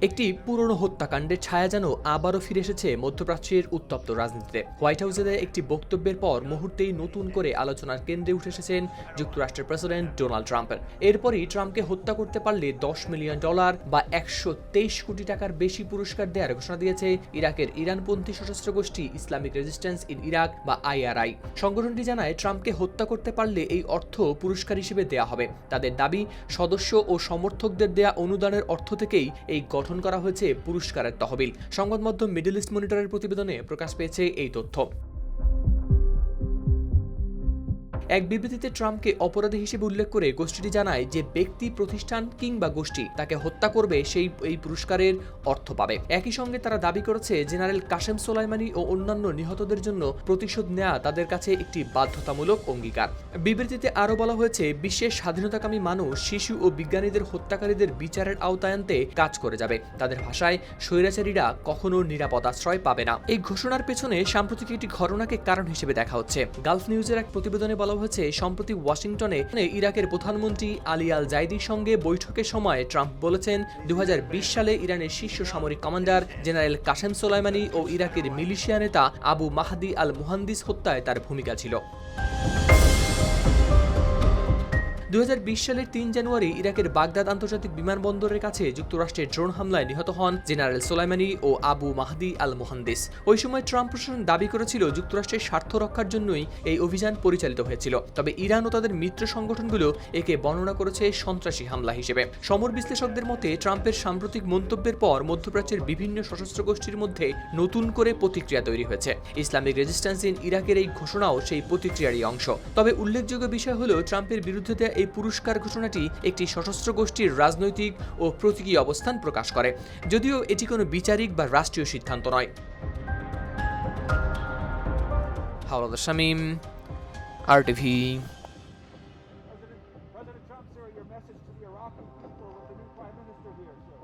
একটি পুরনো হত্যাকাণ্ডের ছায়া যেন আবারও ফিরে এসেছে মধ্যপ্রাচ্যের উত্তপ্ত রাজনীতিতে। হোয়াইট হাউসে দেয়া একটি বক্তব্যের পর মুহূর্তেই নতুন করে আলোচনার কেন্দ্রে উঠে এসেছেন যুক্তরাষ্ট্রের প্রেসিডেন্ট ডোনাল্ড ট্রাম্পের। এরপরই ট্রাম্পকে হত্যা করতে পারলে $10 মিলিয়ন বা 123 কোটি টাকার বেশি পুরস্কার দেওয়ার ঘোষণা দিয়েছে ইরাকের ইরানপন্থী সশস্ত্র গোষ্ঠী ইসলামিক রেজিস্ট্যান্স ইন ইরাক বা IRI। সংগঠনটি জানায় ট্রাম্পকে হত্যা করতে পারলে এই অর্থ পুরস্কার হিসেবে দেয়া হবে। তাদের দাবি, সদস্য ও সমর্থকদের দেয়া অনুদানের অর্থ থেকেই এই গঠন করা হয়েছে পুরস্কারের তহবিল। সংবাদ মাধ্যম মিডল ইস্ট মনিটরের প্রতিবেদনে প্রকাশ পেয়েছে এই তথ্য। এক বিবৃতিতে ট্রাম্পকে অপরাধী হিসেবে উল্লেখ করে গোষ্ঠীটি জানায় যে ব্যক্তি, প্রতিষ্ঠান কিংবা গোষ্ঠী তাকে হত্যা করবে সেই এই পুরস্কারের অর্থ পাবে। একই সঙ্গে তারা দাবি করেছে জেনারেল কাসেম সোলাইমানি ও অন্যান্য নিহতদের জন্য প্রতিশোধ নেওয়া তাদের কাছে একটি বাধ্যতামূলক অঙ্গীকার। বিবৃতিতে আরও বলা হয়েছে বিশ্বের স্বাধীনতাকামী মানুষ, শিশু ও বিজ্ঞানীদের হত্যাকারীদের বিচারের আওতায় আনতে কাজ করে যাবে। তাদের ভাষায়, স্বৈরাচারীরা কখনো নিরাপদ আশ্রয় পাবে না। এই ঘোষণার পেছনে সাম্প্রতিক একটি ঘটনাকে কারণ হিসেবে দেখা হচ্ছে। গালফ নিউজের এক প্রতিবেদনে বলা হয়েছে সম্প্রতি ওয়াশিংটনে ইরাকের প্রধানমন্ত্রী আলী আল জাইদির সঙ্গে বৈঠকের সময় ট্রাম্প বলেছেন 2020 সালে ইরানের শীর্ষ সামরিক কমান্ডার জেনারেল কাসেম সোলাইমানি ও ইরাকের মিলিশিয়া নেতা আবু মাহদি আল মুহান্দিস হত্যায় তার ভূমিকা ছিল। 2020 সালের 3 জানুয়ারি ইরাকের বাগদাদ আন্তর্জাতিক বিমানবন্দরের কাছে যুক্তরাষ্ট্রের ড্রোন হামলায় নিহত হন জেনারেল সোলাইমানি ও আবু মাহদি আল মুহান্দিস। ওই সময় ট্রাম্প প্রশাসন দাবি করেছিল যুক্তরাষ্ট্রের স্বার্থ রক্ষার জন্যই এই অভিযান পরিচালিত হয়েছিল। তবে ইরান ও তাদের মিত্র সংগঠনগুলো একে বর্ণনা করেছে সন্ত্রাসী হামলা হিসেবে। সমর বিশ্লেষকদের মতে ট্রাম্পের সাম্প্রতিক মন্তব্যের পর মধ্যপ্রাচ্যের বিভিন্ন সশস্ত্র গোষ্ঠীর মধ্যে নতুন করে প্রতিক্রিয়া তৈরি হয়েছে। ইসলামিক রেজিস্ট্যান্স ইন ইরাকের এই ঘোষণাও সেই প্রতিক্রিয়ারই অংশ। তবে উল্লেখযোগ্য বিষয় হলো ট্রাম্পের বিরুদ্ধে এই পুরস্কার ঘোষণাটি একটি সশস্ত্র গোষ্ঠীর রাজনৈতিক ও প্রতীকী অবস্থান প্রকাশ করে, যদিও এটি কোনো বিচারিক বা রাষ্ট্রীয় সিদ্ধান্ত নয়। Howlader Shamim, RTV। President Trump, sir, your message to the Iraqi people with the new prime minister here, sir.